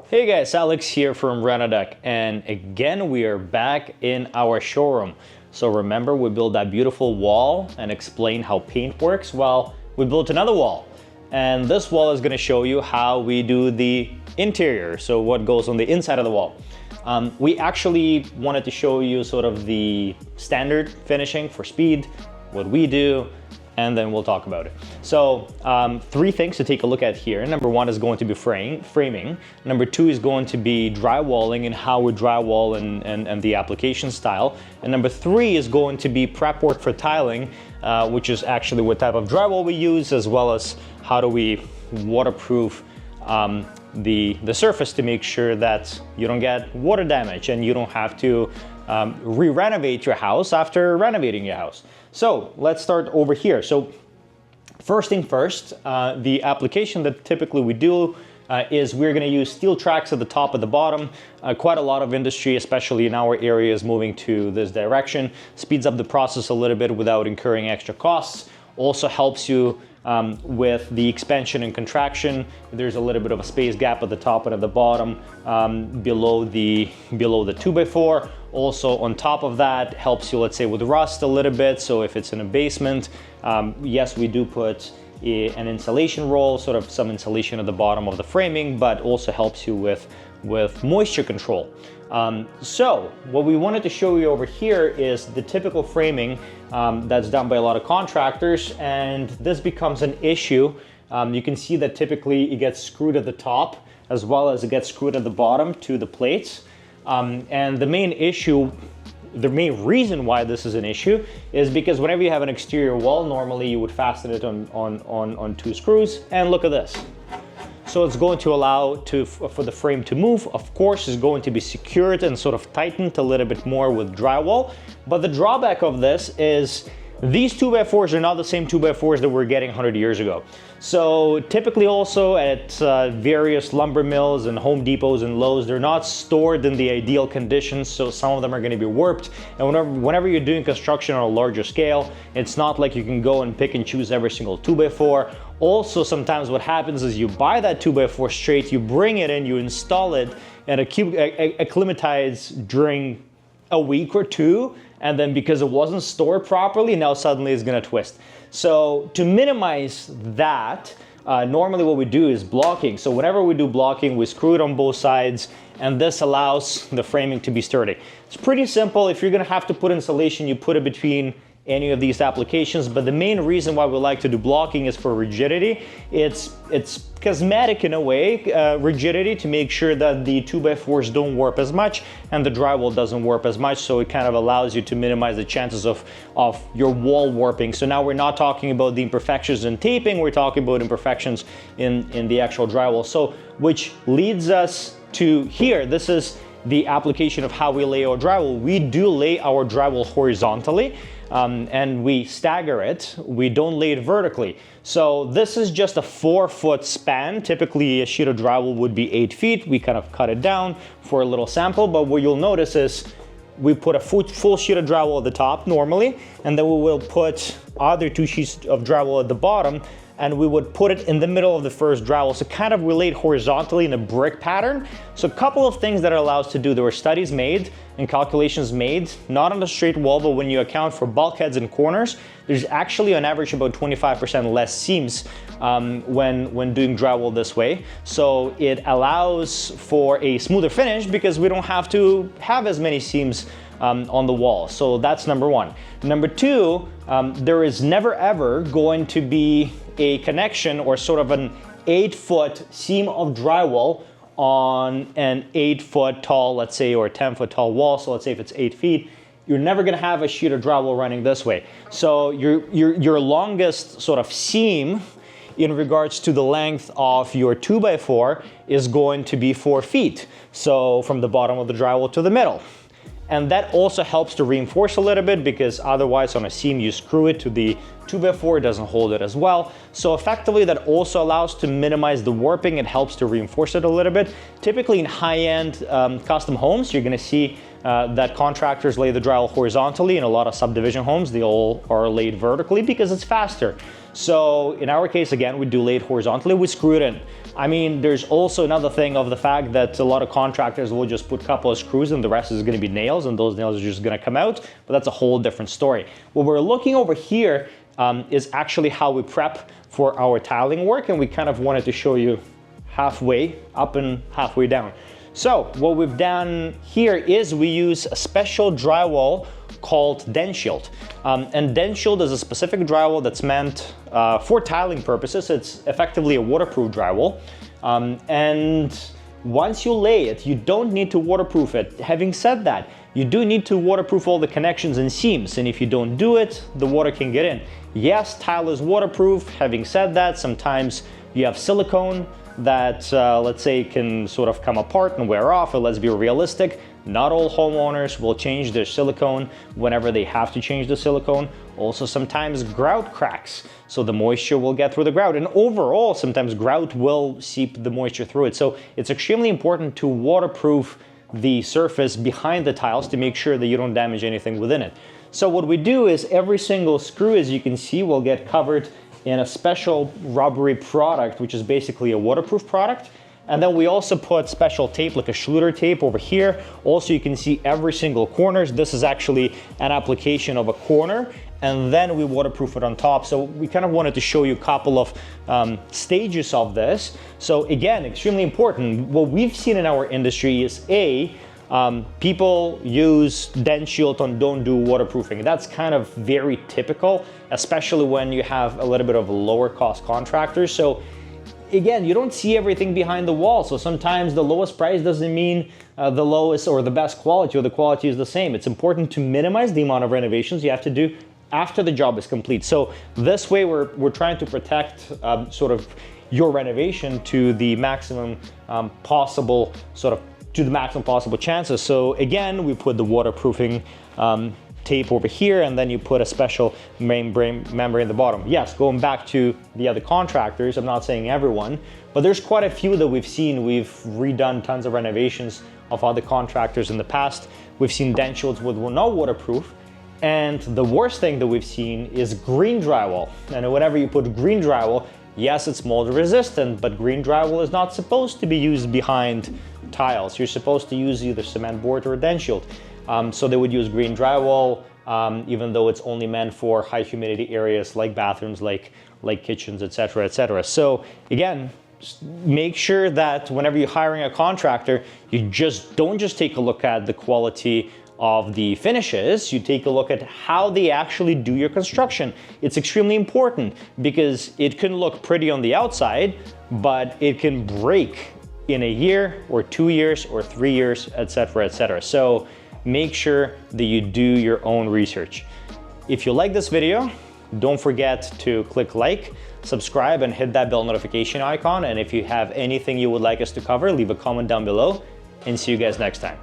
Hey guys, Alex here from RenoDuck, and again we are back in our showroom. So remember, we built that beautiful wall and explained how paint works. Well, we built another wall, and this wall is going to show you how we do the interior, so what goes on the inside of the wall. We actually wanted to show you sort of the standard finishing for speed, what we do, and then we'll talk about it. So three things to take a look at here. Number one is going to be framing. Number two is going to be drywalling and how we drywall and the application style. And number three is going to be prep work for tiling, which is actually what type of drywall we use, as well as how do we waterproof the surface to make sure that you don't get water damage and you don't have to re-renovate your house after renovating your house. So let's start over here. So first thing first, the application that typically we do is we're going to use steel tracks at the top and the bottom. Quite a lot of industry, especially in our area, is moving to this direction. Speeds up the process a little bit without incurring extra costs. Also helps you with the expansion and contraction. There's a little bit of a space gap at the top and at the bottom below the 2x4. Also on top of that, helps you, let's say, with rust a little bit. So if it's in a basement, yes, we do put an insulation roll, sort of some insulation at the bottom of the framing, but also helps you with moisture control. So what we wanted to show you over here is the typical framing that's done by a lot of contractors, and this becomes an issue. You can see that typically it gets screwed at the top as well as it gets screwed at the bottom to the plates. And the main issue, the main reason why this is an issue is because whenever you have an exterior wall, normally you would fasten it on two screws, and look at this. So it's going to allow for the frame to move. Of course, it's going to be secured and sort of tightened a little bit more with drywall. But the drawback of this is these 2x4s are not the same 2x4s that we're getting 100 years ago. So typically also at various lumber mills and Home Depots and Lowe's, they're not stored in the ideal conditions, so some of them are going to be warped. And whenever you're doing construction on a larger scale, it's not like you can go and pick and choose every single 2x4. Also, sometimes what happens is you buy that 2x4 straight, you bring it in, you install it, and acclimatize during a week or two, and then because it wasn't stored properly, now suddenly it's gonna twist. So to minimize that, normally what we do is blocking. So whenever we do blocking, we screw it on both sides, and this allows the framing to be sturdy. It's pretty simple. If you're gonna have to put insulation, you put it between any of these applications, but the main reason why we like to do blocking is for rigidity. It's cosmetic in a way, rigidity, to make sure that the 2x4s don't warp as much and the drywall doesn't warp as much, so it kind of allows you to minimize the chances of your wall warping. So now we're not talking about the imperfections in taping, we're talking about imperfections in the actual drywall. So which leads us to here. This is the application of how we lay our drywall. We do lay our drywall horizontally, and we stagger it. We don't lay it vertically. So this is just a 4-foot span. Typically a sheet of drywall would be 8 feet. We kind of cut it down for a little sample, but what you'll notice is we put a full sheet of drywall at the top normally, and then we will put other 2 sheets of drywall at the bottom, and we would put it in the middle of the first drywall. So kind of relate horizontally in a brick pattern. So a couple of things that it allows to do. There were studies made and calculations made, not on a straight wall, but when you account for bulkheads and corners, there's actually on average about 25% less seams when doing drywall this way. So it allows for a smoother finish because we don't have to have as many seams on the wall. So that's number one. Number two, there is never ever going to be a connection or sort of an 8-foot seam of drywall on an 8-foot tall, let's say, or 10-foot tall wall. So let's say if it's 8 feet, you're never gonna have a sheet of drywall running this way. So your longest sort of seam in regards to the length of your 2x4 is going to be 4 feet. So from the bottom of the drywall to the middle. And that also helps to reinforce a little bit, because otherwise on a seam you screw it to the 2x4, it doesn't hold it as well. So effectively that also allows to minimize the warping. It helps to reinforce it a little bit. Typically in high-end custom homes, you're gonna see that contractors lay the drywall horizontally. In a lot of subdivision homes, they all are laid vertically because it's faster. So in our case, again, we do lay it horizontally, we screw it in. I mean, there's also another thing of the fact that a lot of contractors will just put a couple of screws and the rest is going to be nails, and those nails are just going to come out, but that's a whole different story. What we're looking over here is actually how we prep for our tiling work, and we kind of wanted to show you halfway up and halfway down. So what we've done here is we use a special drywall called DensShield. And DensShield is a specific drywall that's meant for tiling purposes. It's effectively a waterproof drywall. And once you lay it, you don't need to waterproof it. Having said that, you do need to waterproof all the connections and seams. And if you don't do it, the water can get in. Yes, tile is waterproof. Having said that, sometimes you have silicone that, let's say, can sort of come apart and wear off. Or let's be realistic, not all homeowners will change their silicone whenever they have to change the silicone. Also, sometimes grout cracks, so the moisture will get through the grout. And overall, sometimes grout will seep the moisture through it. So it's extremely important to waterproof the surface behind the tiles to make sure that you don't damage anything within it. So what we do is every single screw, as you can see, will get covered in a special rubbery product, which is basically a waterproof product. And then we also put special tape, like a Schluter tape over here. Also, you can see every single corners. This is actually an application of a corner, and then we waterproof it on top. So we kind of wanted to show you a couple of stages of this. So again, extremely important. What we've seen in our industry is people use DensShield and don't do waterproofing. That's kind of very typical, especially when you have a little bit of lower cost contractors. So again, you don't see everything behind the wall. So sometimes the lowest price doesn't mean the lowest or the best quality, or the quality is the same. It's important to minimize the amount of renovations you have to do after the job is complete. So this way we're trying to protect sort of your renovation to the maximum possible chances. So again, we put the waterproofing tape over here, and then you put a special membrane at the bottom. Yes, going back to the other contractors, I'm not saying everyone, but there's quite a few that we've seen. We've redone tons of renovations of other contractors in the past. We've seen DensShields with no waterproof. And the worst thing that we've seen is green drywall. And whenever you put green drywall, yes, it's mold resistant, but green drywall is not supposed to be used behind tiles. You're supposed to use either cement board or DensShield. So they would use green drywall, even though it's only meant for high humidity areas like bathrooms, like kitchens, etc., etc. So again, make sure that whenever you're hiring a contractor, you don't just take a look at the quality of the finishes, you take a look at how they actually do your construction. It's extremely important because it can look pretty on the outside, but it can break in a year or 2 years or 3 years, etc., etc. So make sure that you do your own research. If you like this video, don't forget to click like, subscribe, and hit that bell notification icon. And if you have anything you would like us to cover, leave a comment down below, and see you guys next time.